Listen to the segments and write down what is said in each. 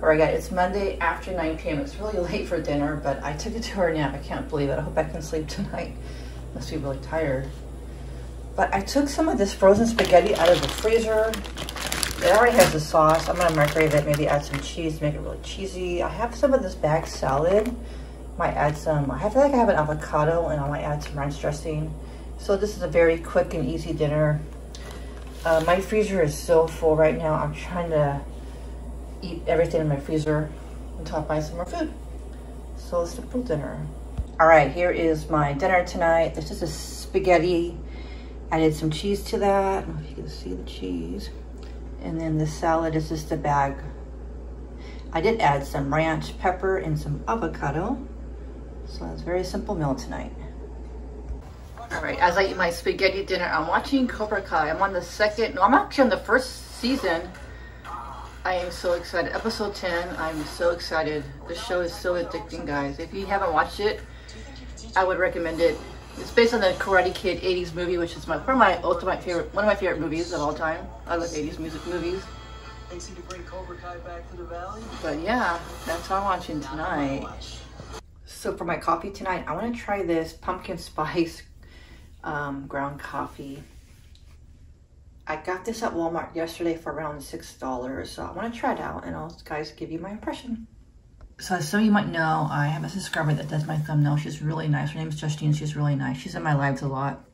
Alright guys, it's Monday after 9 p.m. It's really late for dinner, but I took a 2-hour nap. I can't believe it. I hope I can sleep tonight. Must be really tired. But I took some of this frozen spaghetti out of the freezer. It already has the sauce. I'm gonna microwave it, maybe add some cheese, make it really cheesy. I have some of this bag salad. Might add some, I feel like I have an avocado and I might add some ranch dressing. So this is a very quick and easy dinner. My freezer is so full right now. I'm trying to eat everything in my freezer until I buy some more food. So a simple dinner. All right, here is my dinner tonight. This is a spaghetti. Added some cheese to that. I don't know if you can see the cheese. And then the salad is just a bag. I did add some ranch, pepper, and some avocado. So it's a very simple meal tonight. All right, as I eat my spaghetti dinner, I'm watching Cobra Kai. I'm on the second, no, I'm actually on the first season. I am so excited. Episode 10, I'm so excited. This show is so addicting, guys. If you haven't watched it, I would recommend it. It's based on the Karate Kid 80s movie, which is one of my favorite movies of all time. I love 80s music movies. But yeah, that's what I'm watching tonight. So for my coffee tonight, I want to try this pumpkin spice ground coffee. I got this at Walmart yesterday for around $6, so I want to try it out and I'll guys give you my impression. So as some of you might know, I have a subscriber that does my thumbnail. She's really nice. Her name is Justine. She's really nice. She's in my lives a lot.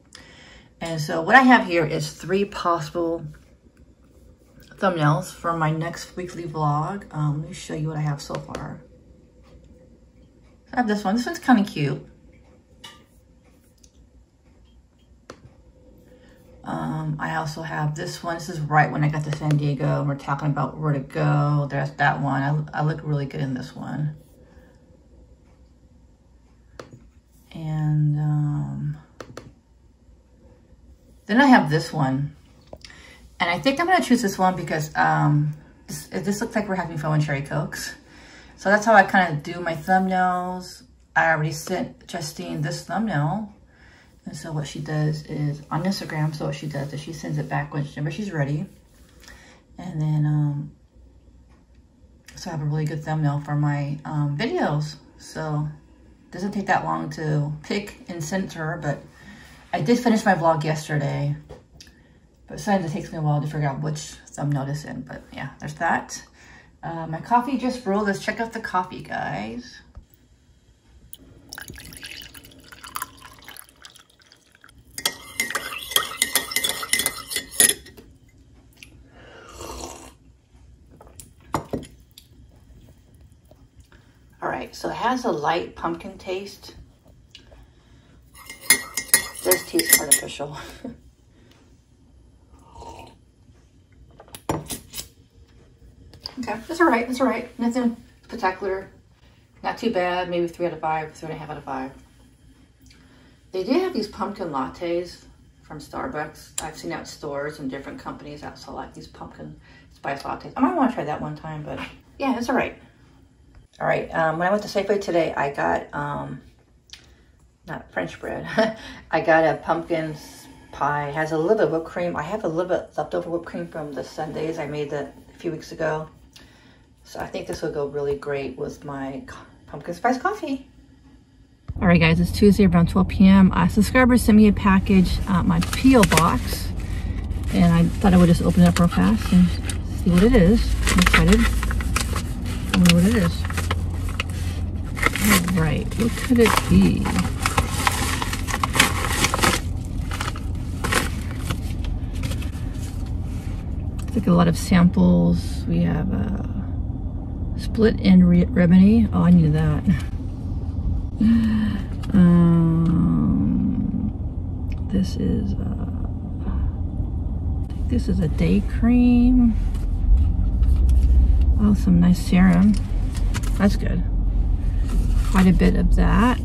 And so what I have here is 3 possible thumbnails for my next weekly vlog. Let me show you what I have so far. I have this one. This one's kind of cute. I also have this one. This is right when I got to San Diego. We're talking about where to go. There's that one. I look really good in this one. And then I have this one. And I think I'm going to choose this one because this looks like we're having fun with cherry cokes. So that's how I kind of do my thumbnails. I already sent Justine this thumbnail. And so what she does is, on Instagram, so what she does is she sends it back whenever she's ready. And then, so I have a really good thumbnail for my videos. So it doesn't take that long to pick and send to her, but I did finish my vlog yesterday. But sometimes it takes me a while to figure out which thumbnail to send. But yeah, there's that. My coffee just brewed. Let's check out the coffee, guys. All right, so it has a light pumpkin taste. This tastes artificial. Okay, that's all right, that's all right. Nothing spectacular. Not too bad, maybe 3 out of 5, 3.5 out of 5. They did have these pumpkin lattes from Starbucks. I've seen at stores and different companies that sell like these pumpkin spice lattes. I might want to try that one time, but yeah, it's all right. All right, when I went to Safeway today, I got, not French bread, I got a pumpkin pie. It has a little bit of whipped cream. I have a little bit leftover whipped cream from the sundaes. I made that a few weeks ago. So I think this will go really great with my pumpkin spice coffee. All right, guys, it's Tuesday around 12 p.m. A subscriber sent me a package at my P.O. box. And I thought I would just open it up real fast and see what it is. I'm excited. I wonder what it is. All right, what could it be? It's like a lot of samples. We have a split end remedy. Oh, I knew that. This is I think this is a day cream. Oh, some nice serum. That's good. Quite a bit of that.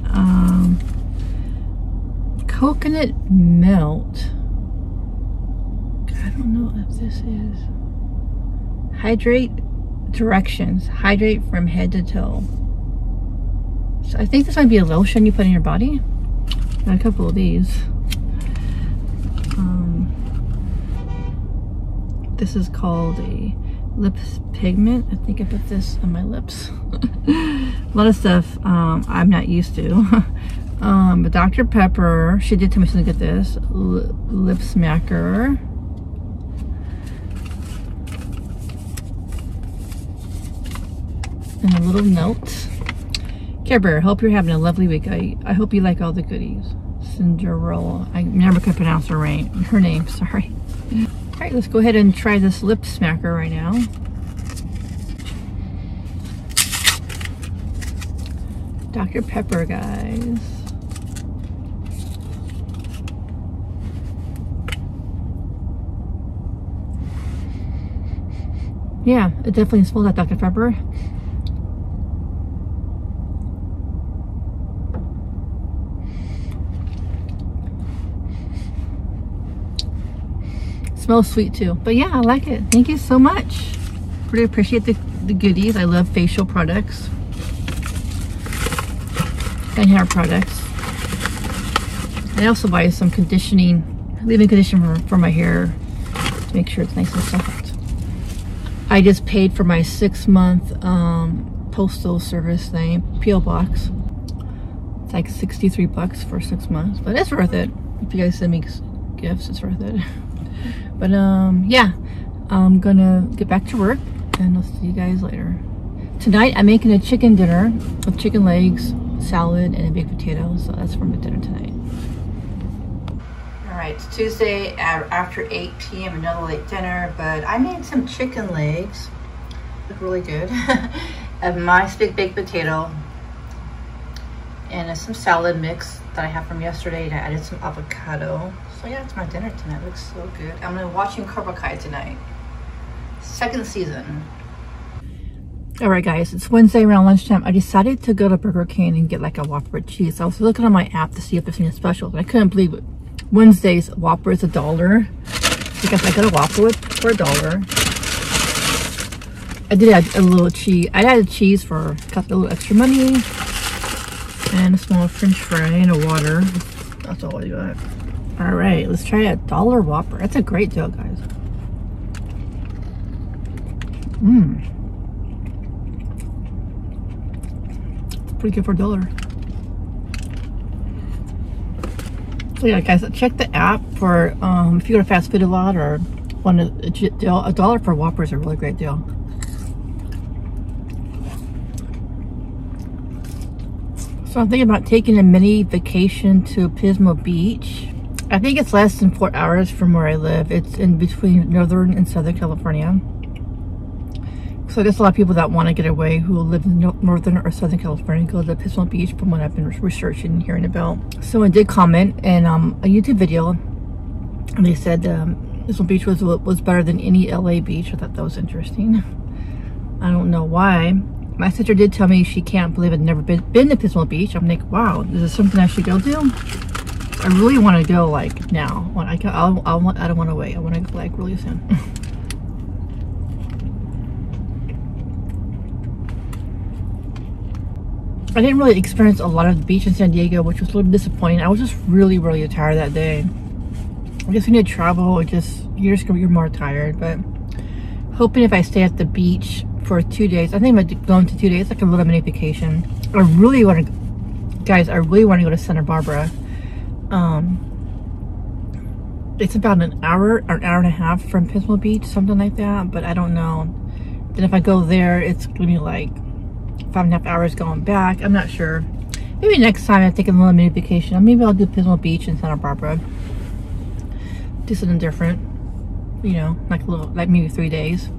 Coconut melt. I don't know if this is. Hydrate directions. Hydrate from head to toe. So I think this might be a lotion you put in your body. Got a couple of these. This is called a lips pigment. I think I put this on my lips. A lot of stuff I'm not used to. But Dr. Pepper, she did tell me to get this. Lip smacker. And a little note. Karebear, hope you're having a lovely week. I hope you like all the goodies. Cinderella. I never could pronounce her name, sorry. Alright, let's go ahead and try this lip smacker right now. Dr. Pepper, guys. Yeah, it definitely smells like Dr. Pepper. Smells sweet too, but yeah, I like it. Thank you so much. Really appreciate the goodies. I love facial products and hair products. I also buy some conditioning, leave-in conditioner for my hair to make sure it's nice and soft. I just paid for my 6-month postal service thing, P.O. box. It's like 63 bucks for 6 months, but it's worth it. If you guys send me gifts, it's worth it. But yeah, I'm gonna get back to work and I'll see you guys later. Tonight I'm making a chicken dinner with chicken legs, salad, and a baked potato. So that's for my dinner tonight. All right, it's Tuesday after 8 p.m. another late dinner, but I made some chicken legs. Look really good. A nice big baked potato and some salad mix that I have from yesterday, and I added some avocado. So yeah, it's my dinner tonight. It looks so good. I'm gonna watching Cobra Kai tonight. 2nd season. All right, guys, it's Wednesday around lunchtime. I decided to go to Burger King and get like a Whopper with cheese. I was looking on my app to see if there's any specials. I couldn't believe it. Wednesday's Whopper is $1 because I got a Whopper for $1. I did add a little cheese. I added cheese for got a little extra money, and a small French fry and a water. That's all I got. All right, let's try a $1 Whopper. That's a great deal, guys. It's pretty good for $1. So yeah, guys, check the app for if you go to fast food a lot or want $1 for Whopper is a really great deal. So I'm thinking about taking a mini vacation to Pismo Beach. I think it's less than 4 hours from where I live. It's in between Northern and Southern California. So there's a lot of people that want to get away who live in Northern or Southern California go to Pismo Beach from what I've been researching and hearing about. Someone did comment in a YouTube video, and they said Pismo Beach was better than any LA beach. I thought that was interesting. I don't know why. My sister did tell me she can't believe I'd never been to Pismo Beach. I'm like, wow, is this something I should go do? I really want to go like now. When I don't want to wait. I want to go like really soon. I didn't really experience a lot of the beach in San Diego, which was a little disappointing. I was just really, really tired that day. I guess when you travel, you're more tired. But hoping if I stay at the beach for 2 days, I think I'm going to 2 days, like a little mini vacation. I really want to, guys, I really want to go to Santa Barbara. It's about an hour or an hour and a half from Pismo Beach, something like that, but I don't know. Then if I go there, it's gonna be like 5.5 hours going back. I'm not sure. Maybe next time I take a little mini vacation. Maybe I'll do Pismo Beach in Santa Barbara. Do something different, you know, like maybe 3 days.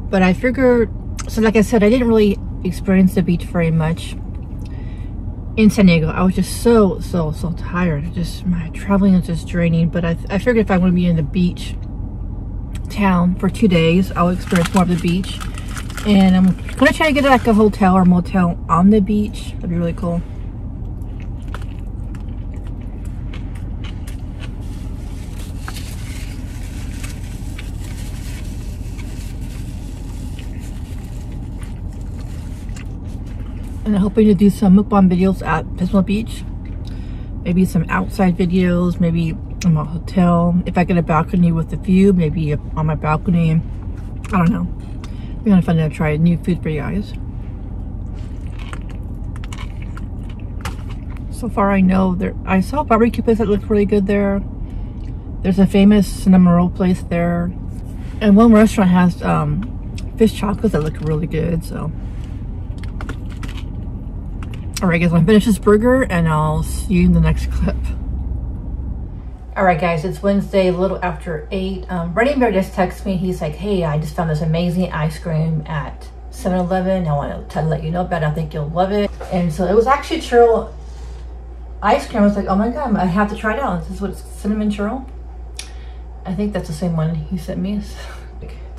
But I figured, so like I said, I didn't really experience the beach very much in San Diego. I was just so tired. My traveling is just draining. But I figured if I want to be in the beach town for 2 days, I'll experience more of the beach. And I'm gonna try to get like a hotel or motel on the beach. That'd be really cool. And I'm hoping to do some mukbang videos at Pismo Beach. Maybe some outside videos, maybe in my hotel. If I get a balcony with a view, maybe on my balcony I don't know. It'd be kind of fun to try new food for you guys. So far I know I saw a barbecue place that looked really good there. There's a famous cinnamon roll place there. And one restaurant has fish chocolates that look really good, so. Alright guys, I'm gonna finish this burger and I'll see you in the next clip. Alright guys, it's Wednesday, a little after 8. Running Bear just texted me. He's like, hey, I just found this amazing ice cream at 7-Eleven. I want to let you know about it. I think you'll love it. And so it was actually churro ice cream. I was like, oh my god, I have to try it out. This is what it's cinnamon churro. I think that's the same one he sent me.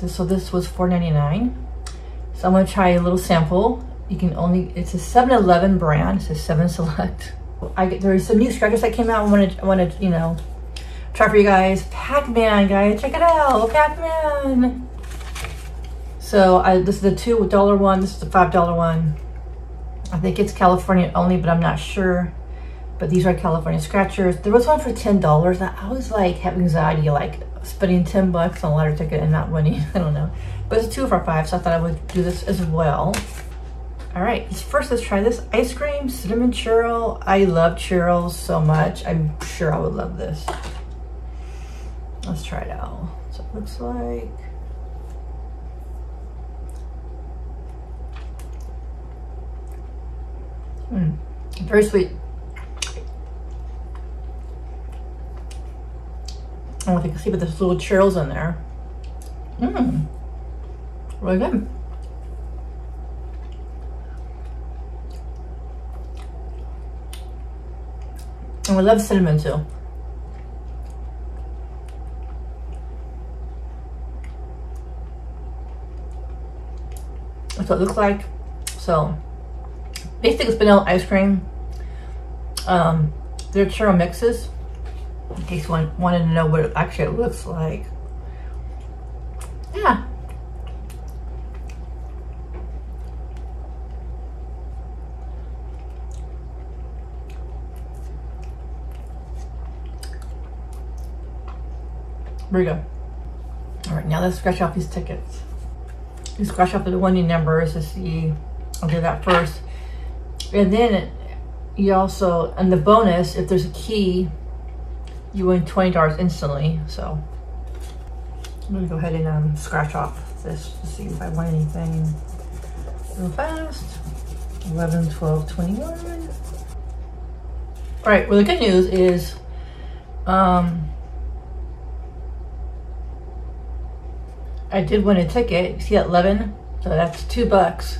So this was $4.99. So I'm gonna try a little sample. You can only, it's a 7-Eleven brand. It says 7 Select. There's some new scratchers that came out. I wanted, you know, try for you guys. Pac-Man, guys, check it out, Pac-Man. So this is the $2 one. This is the $5 one. I think it's California only, but I'm not sure. But these are California scratchers. There was one for $10. I was like having anxiety, like spending $10 on a lottery ticket and not winning. I don't know. But it's a 2 for $5, so I thought I would do this as well. All right, first let's try this ice cream cinnamon churro. I love churros so much. I'm sure I would love this. Let's try it out. So it looks like. Very sweet. I don't know if you can see, but there's little churros in there. Really good. And I love cinnamon too. That's what it looks like. So, basically it's vanilla ice cream. They're churro mixes. In case you wanted to know what it actually looks like. Yeah. There we go. All right, now let's scratch off these tickets. You scratch off the winning numbers to see. I'll do that first. And then you also, and the bonus, if there's a key, you win $20 instantly. So I'm gonna go ahead and scratch off this to see if I won anything real fast. 11, 12, 21. All right, well the good news is, I did win a ticket. You see that 11? So that's $2.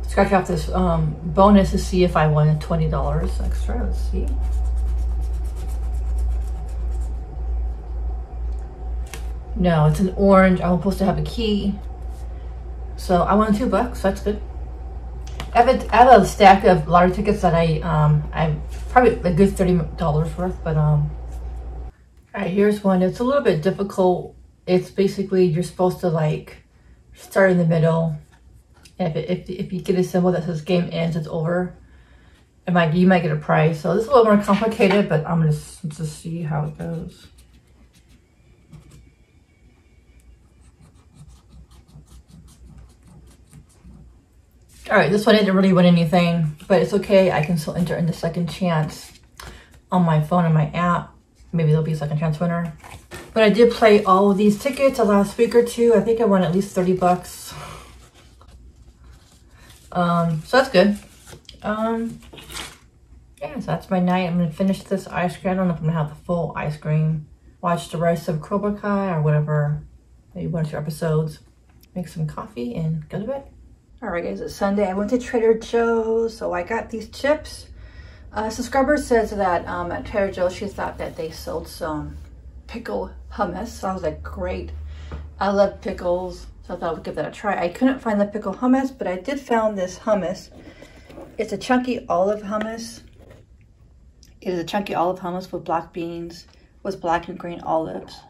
Scratch off this bonus to see if I won $20 extra. Let's see. No, it's an orange. I'm supposed to have a key. So I won $2. So that's good. I have a stack of lottery tickets that I'm probably a good $30 worth. But all right, here's one. It's a little bit difficult. It's basically you're supposed to like start in the middle. And if you get a symbol that says game ends, it's over. You might get a prize. So this is a little more complicated, but I'm gonna just see how it goes. All right, this one I didn't really win anything, but it's okay. I can still enter in the second chance on my phone and my app. Maybe there'll be a second chance winner. But I did play all of these tickets the last week or two. I think I won at least $30. So that's good. Yeah, so that's my night. I'm gonna finish this ice cream. I don't know if I'm gonna have the full ice cream. Watch the rest of Cobra Kai or whatever, maybe 1 or 2 episodes. Make some coffee and go to bed. All right, guys, it's Sunday. I went to Trader Joe's, so I got these chips. Subscriber says that at Trader Joe's, she thought that they sold some pickle hummus. So I was like, great. I love pickles, so I thought I would give that a try. I couldn't find the pickle hummus, but I did found this hummus. It's a chunky olive hummus. It is a chunky olive hummus with black beans, with black and green olives.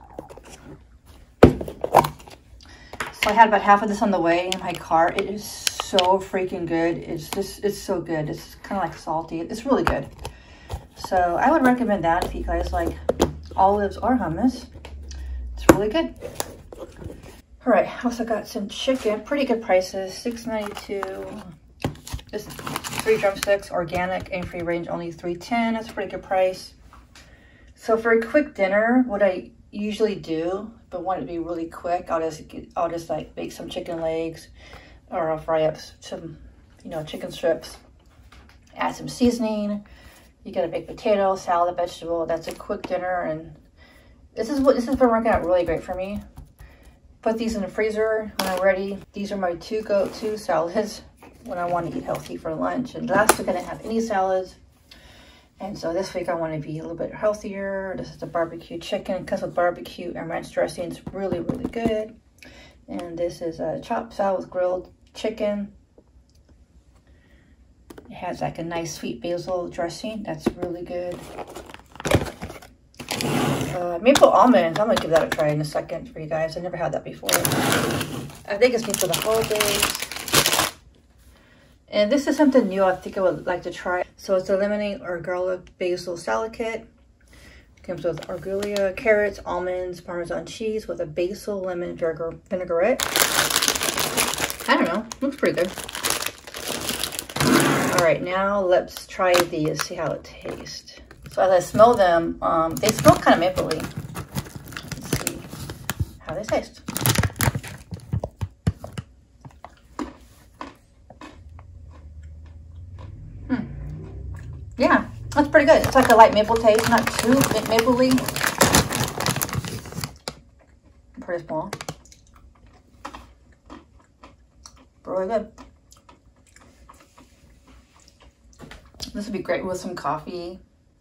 So I had about half of this on the way in my car. It is so freaking good. It's so good. It's kind of like salty. It's really good. So I would recommend that if you guys like olives or hummus. It's really good. All right, I also got some chicken, pretty good prices, $6.92. This is 3 drumsticks, organic and free range, only $3.10. That's a pretty good price. So for a quick dinner, what I usually do, but want it to be really quick, I'll just like bake some chicken legs, or I'll fry up some, you know, chicken strips. Add some seasoning. You get a baked potato, salad, vegetable. That's a quick dinner, and this has been working out really great for me. Put these in the freezer when I'm ready. These are my 2 go-to salads when I want to eat healthy for lunch. And last week I didn't have any salads, and so this week I want to be a little bit healthier. This is the barbecue chicken. It comes with barbecue and ranch dressing. It's really, really good. And this is a chopped salad with grilled chicken. It has like a nice sweet basil dressing. That's really good. Maple almonds. I'm going to give that a try in a second for you guys. I never had that before. I think it's made for the holidays. And this is something new I think I would like to try. So it's a lemonade or garlic basil salad kit. It comes with arugula, carrots, almonds, Parmesan cheese with a basil lemon vinaigrette. I don't know. Looks pretty good. All right, now let's try these, see how it tastes. So as I smell them, they smell kind of mapley. Let's see how they taste. Yeah, that's pretty good. It's like a light maple taste, not too mapley. Pretty small. Really good. This would be great with some coffee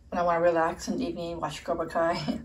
when I want to relax in the evening, watch Cobra Kai.